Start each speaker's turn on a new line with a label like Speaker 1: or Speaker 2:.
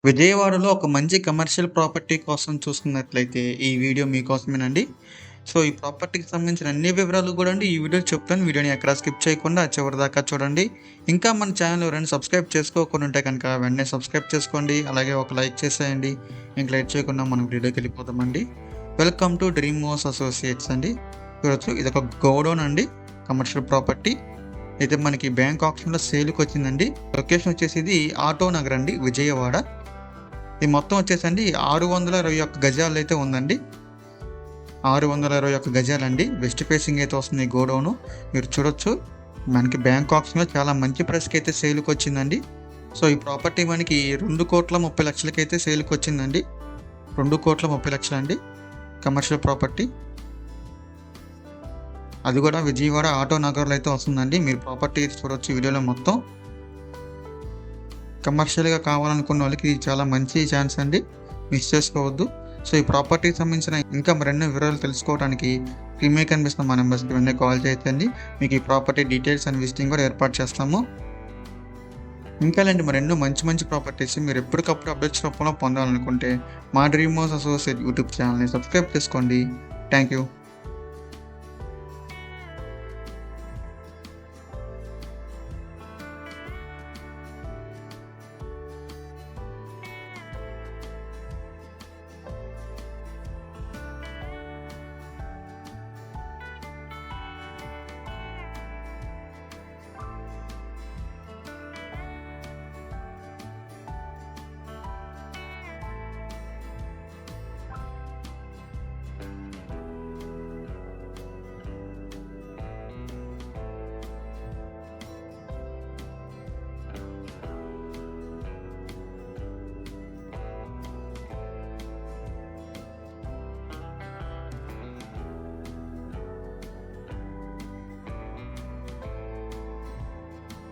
Speaker 1: విజయవాడలో ఒక మంచి కమర్షియల్ ప్రాపర్టీ కోసం చూస్తున్నట్లయితే ఈ వీడియో మీకోసమేనండి. సో, ఈ ప్రాపర్టీకి సంబంధించిన అన్ని వివరాలు కూడా అండి ఈ వీడియోలో చెప్తాను. వీడియోని ఎక్కడ స్కిప్ చేయకుండా చివరిదాకా చూడండి. ఇంకా మన ఛానల్ ఎవరైనా సబ్స్క్రైబ్ చేసుకోకుండా ఉంటే కనుక వెంటనే సబ్స్క్రైబ్ చేసుకోండి. అలాగే ఒక లైక్ చేసేయండి. ఇంక లేట్ చేయకుండా మనం వీడియోకి వెళ్ళిపోదామండి. Welcome to dream house associates అండి. చూడొచ్చు, ఇదొక గోడౌన్ అండి, కమర్షియల్ ప్రాపర్టీ. అయితే మనకి బ్యాంక్ ఆప్షన్లో సేల్కి వచ్చిందండి. లొకేషన్ వచ్చేసి ఇది ఆటో నగర్ అండి, విజయవాడ. ఇది మొత్తం వచ్చేసండి 621 గజాలు అయితే ఉందండి. 621 గజాలండి. వెస్ట్ ఫేసింగ్ అయితే వస్తుంది గోడౌను. మీరు చూడొచ్చు, మనకి బ్యాంక్ ఆప్షన్లో చాలా మంచి ప్రైస్కి అయితే సేల్కి వచ్చిందండి. సో, ఈ ప్రాపర్టీ మనకి 2,30,00,000 అయితే సేల్కి వచ్చిందండి. 2,30,00,000 అండి, కమర్షియల్ ప్రాపర్టీ. అది కూడా విజయవాడ ఆటో నగర్లో అయితే వస్తుందండి. మీరు ప్రాపర్టీ చూడొచ్చు వీడియోలో మొత్తం. కమర్షియల్గా కావాలనుకున్న వాళ్ళకి ఇది చాలా మంచి ఛాన్స్ అండి, మిస్ చేసుకోవద్దు. సో, ఈ ప్రాపర్టీకి సంబంధించిన ఇంకా మరెన్నో వివరాలు తెలుసుకోవడానికి స్క్రీన్ కనిపిస్తున్న మా నెంబర్స్కి వెంటనే కాల్ చేయొచ్చండి. మీకు ఈ ప్రాపర్టీ డీటెయిల్స్ అండ్ విజిటింగ్ కూడా ఏర్పాటు చేస్తాము. ఇంకా ఇలాంటి మరెన్నో మంచి మంచి ప్రాపర్టీస్ మీరు ఎప్పటికప్పుడు అప్డేట్స్ రూపంలో పొందాలనుకుంటే మా డ్రీమ్ హౌస్ అసోసియేట్ యూట్యూబ్ ఛానల్ని సబ్స్క్రైబ్ చేసుకోండి. Thank you.